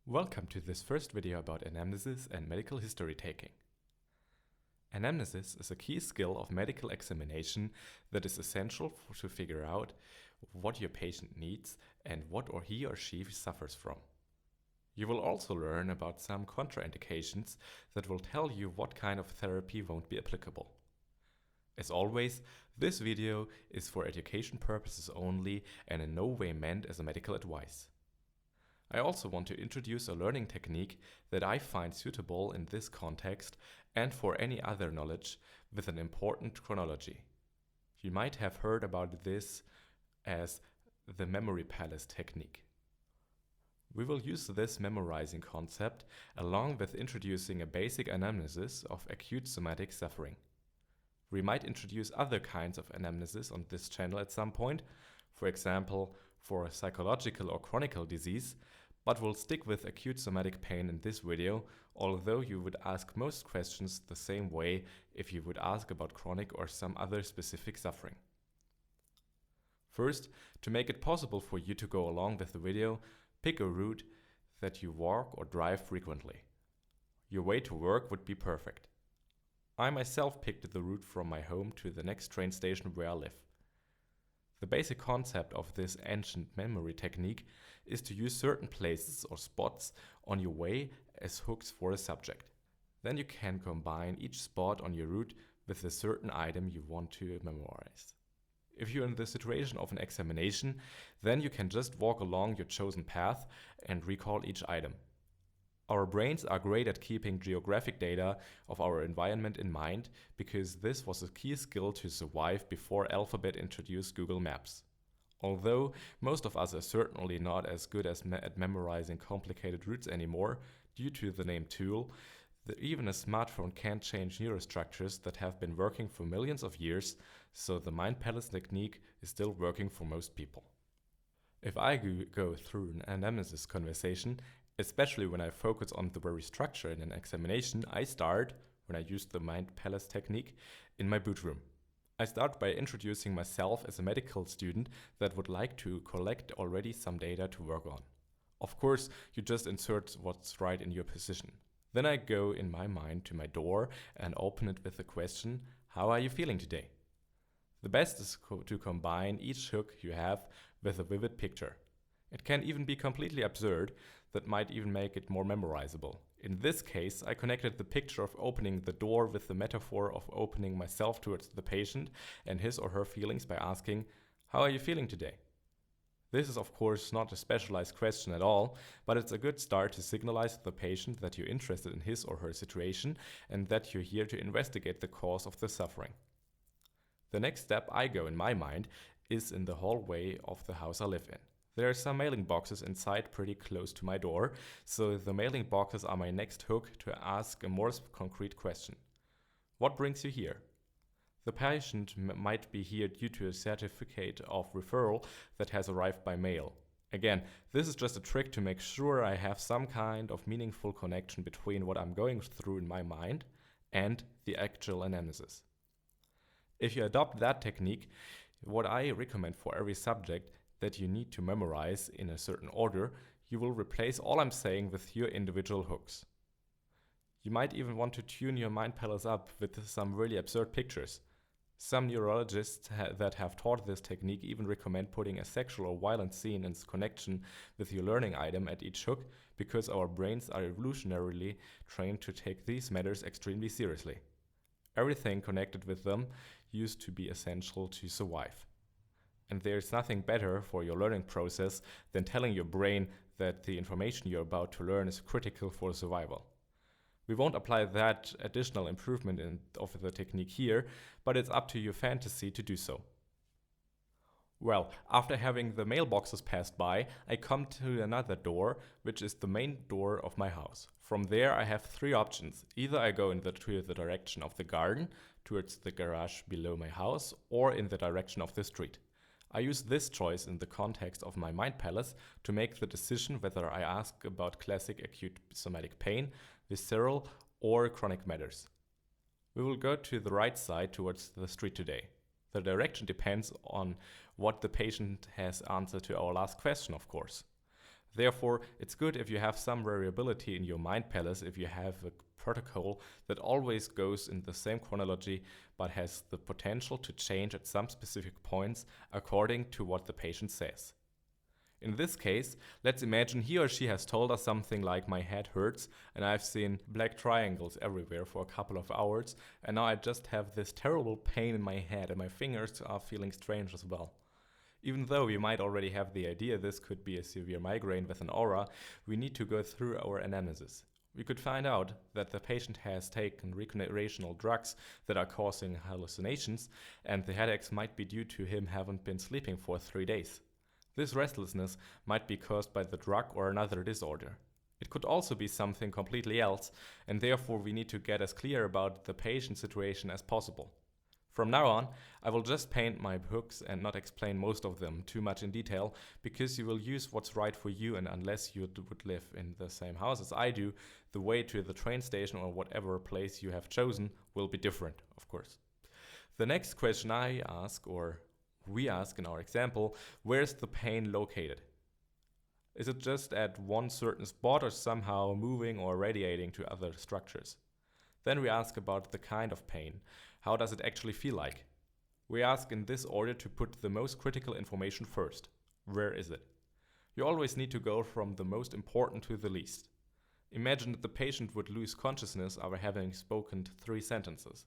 Welcome to this first video about anamnesis and medical history taking. Anamnesis is a key skill of medical examination that is essential to figure out what your patient needs and what he or she suffers from. You will also learn about some contraindications that will tell you what kind of therapy won't be applicable. As always, this video is for education purposes only and in no way meant as a medical advice. I also want to introduce a learning technique that I find suitable in this context and for any other knowledge with an important chronology. You might have heard about this as the memory palace technique. We will use this memorizing concept along with introducing a basic anamnesis of acute somatic suffering. We might introduce other kinds of anamnesis on this channel at some point, for example, for a psychological or chronic disease, but we'll stick with acute somatic pain in this video, although you would ask most questions the same way if you would ask about chronic or some other specific suffering. First, to make it possible for you to go along with the video, pick a route that you walk or drive frequently. Your way to work would be perfect. I myself picked the route from my home to the next train station where I live. The basic concept of this ancient memory technique is to use certain places or spots on your way as hooks for a subject. Then you can combine each spot on your route with a certain item you want to memorize. If you're in the situation of an examination, then you can just walk along your chosen path and recall each item. Our brains are great at keeping geographic data of our environment in mind because this was a key skill to survive before Alphabet introduced Google Maps. Although most of us are certainly not as good at memorizing complicated routes anymore due to the name tool, even a smartphone can't change neurostructures that have been working for millions of years, so the mind palace technique is still working for most people. If I go through an anamnesis conversation, especially when I focus on the very structure in an examination, I start, when I use the mind palace technique, in my boot room. I start by introducing myself as a medical student that would like to collect already some data to work on. Of course, you just insert what's right in your position. Then I go in my mind to my door and open it with the question, "How are you feeling today?" The best is to combine each hook you have with a vivid picture. It can even be completely absurd, that might even make it more memorizable. In this case, I connected the picture of opening the door with the metaphor of opening myself towards the patient and his or her feelings by asking, "How are you feeling today?" This is of course not a specialized question at all, but it's a good start to signalize to the patient that you're interested in his or her situation and that you're here to investigate the cause of the suffering. The next step I go in my mind is in the hallway of the house I live in. There are some mailing boxes inside pretty close to my door, so the mailing boxes are my next hook to ask a more concrete question. What brings you here? The patient might be here due to a certificate of referral that has arrived by mail. Again, this is just a trick to make sure I have some kind of meaningful connection between what I'm going through in my mind and the actual anamnesis. If you adopt that technique, what I recommend for every subject that you need to memorize in a certain order, you will replace all I'm saying with your individual hooks. You might even want to tune your mind palace up with some really absurd pictures. Some neurologists that have taught this technique even recommend putting a sexual or violent scene in connection with your learning item at each hook because our brains are evolutionarily trained to take these matters extremely seriously. Everything connected with them used to be essential to survive. And there's nothing better for your learning process than telling your brain that the information you're about to learn is critical for survival. We won't apply that additional improvement of the technique here, but it's up to your fantasy to do so. Well, after having the mailboxes passed by, I come to another door, which is the main door of my house. From there I have three options. Either I go to the direction of the garden, towards the garage below my house, or in the direction of the street. I use this choice in the context of my mind palace to make the decision whether I ask about classic acute somatic pain, visceral, or chronic matters. We will go to the right side towards the street today. The direction depends on what the patient has answered to our last question, of course. Therefore, it's good if you have some variability in your mind palace, if you have a protocol that always goes in the same chronology but has the potential to change at some specific points according to what the patient says. In this case, let's imagine he or she has told us something like my head hurts and I've seen black triangles everywhere for a couple of hours, and now I just have this terrible pain in my head and my fingers are feeling strange as well. Even though we might already have the idea this could be a severe migraine with an aura, we need to go through our anamnesis. We could find out that the patient has taken recreational drugs that are causing hallucinations, and the headaches might be due to him haven't been sleeping for 3 days. This restlessness might be caused by the drug or another disorder. It could also be something completely else, and therefore we need to get as clear about the patient situation as possible. From now on, I will just paint my hooks and not explain most of them too much in detail, because you will use what's right for you, and unless you would live in the same house as I do, the way to the train station or whatever place you have chosen will be different, of course. The next question I ask, or we ask in our example, where's the pain located? Is it just at one certain spot or somehow moving or radiating to other structures? Then we ask about the kind of pain. How does it actually feel like? We ask in this order to put the most critical information first. Where is it? You always need to go from the most important to the least. Imagine that the patient would lose consciousness after having spoken 3 sentences.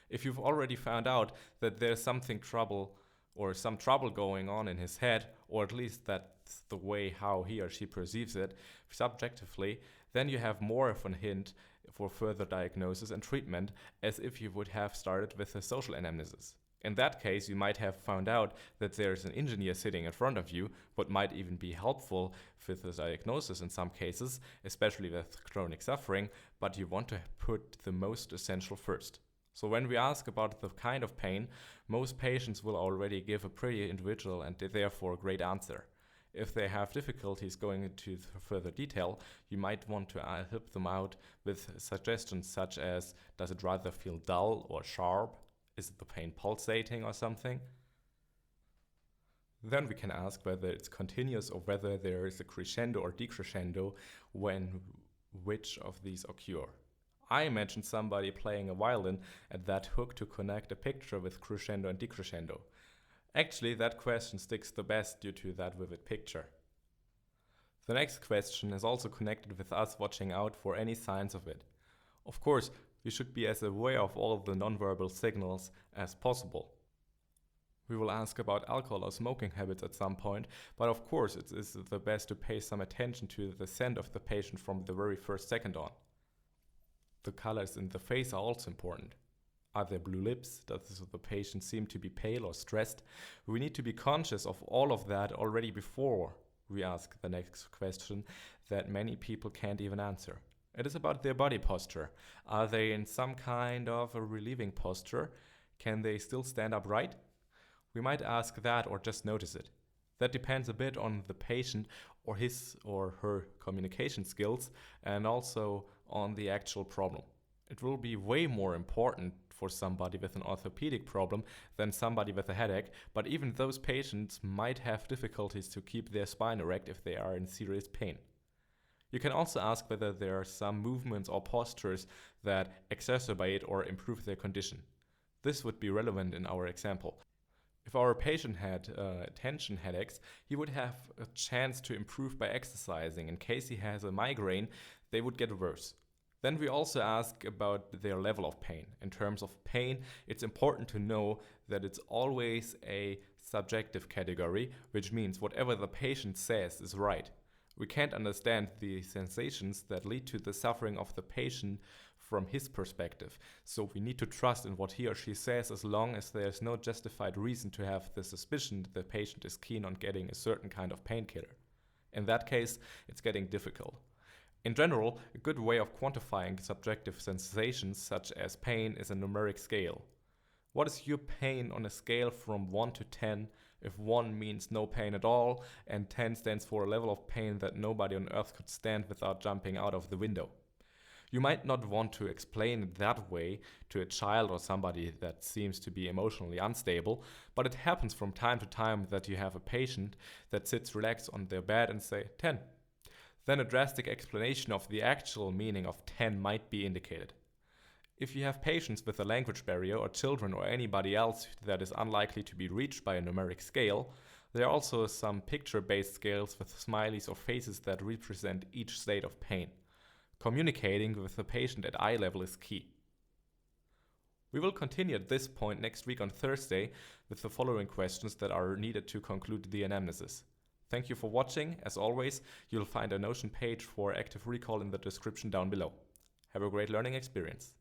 If you've already found out that there's some trouble going on in his head, or at least that's the way how he or she perceives it subjectively, then you have more of a hint for further diagnosis and treatment, as if you would have started with a social anamnesis. In that case, you might have found out that there's an engineer sitting in front of you, what might even be helpful with the diagnosis in some cases, especially with chronic suffering, but you want to put the most essential first. So when we ask about the kind of pain, most patients will already give a pretty individual and therefore great answer. If they have difficulties going into further detail, you might want to help them out with suggestions such as, does it rather feel dull or sharp? Is the pain pulsating or something? Then we can ask whether it's continuous or whether there is a crescendo or decrescendo when which of these occur. I imagine somebody playing a violin at that hook to connect a picture with crescendo and decrescendo. Actually, that question sticks the best due to that vivid picture. The next question is also connected with us watching out for any signs of it. Of course, we should be as aware of all of the nonverbal signals as possible. We will ask about alcohol or smoking habits at some point, but of course it is the best to pay some attention to the scent of the patient from the very first second on. The colors in the face are also important. Are there blue lips? Does the patient seem to be pale or stressed? We need to be conscious of all of that already before we ask the next question that many people can't even answer. It is about their body posture. Are they in some kind of a relieving posture? Can they still stand upright? We might ask that or just notice it. That depends a bit on the patient or his or her communication skills, and also on the actual problem. It will be way more important for somebody with an orthopedic problem than somebody with a headache, but even those patients might have difficulties to keep their spine erect if they are in serious pain. You can also ask whether there are some movements or postures that exacerbate or improve their condition. This would be relevant in our example. If our patient had tension headaches, he would have a chance to improve by exercising. In case he has a migraine, they would get worse. Then we also ask about their level of pain. In terms of pain, it's important to know that it's always a subjective category, which means whatever the patient says is right. We can't understand the sensations that lead to the suffering of the patient from his perspective. So we need to trust in what he or she says, as long as there is no justified reason to have the suspicion that the patient is keen on getting a certain kind of painkiller. In that case, it's getting difficult. In general, a good way of quantifying subjective sensations such as pain is a numeric scale. What is your pain on a scale from 1 to 10, if 1 means no pain at all and 10 stands for a level of pain that nobody on earth could stand without jumping out of the window? You might not want to explain it that way to a child or somebody that seems to be emotionally unstable, but it happens from time to time that you have a patient that sits relaxed on their bed and say 10. Then a drastic explanation of the actual meaning of 10 might be indicated. If you have patients with a language barrier or children or anybody else that is unlikely to be reached by a numeric scale, there are also some picture-based scales with smileys or faces that represent each state of pain. Communicating with the patient at eye level is key. We will continue at this point next week on Thursday with the following questions that are needed to conclude the anamnesis. Thank you for watching. As always, you'll find a Notion page for active recall in the description down below. Have a great learning experience.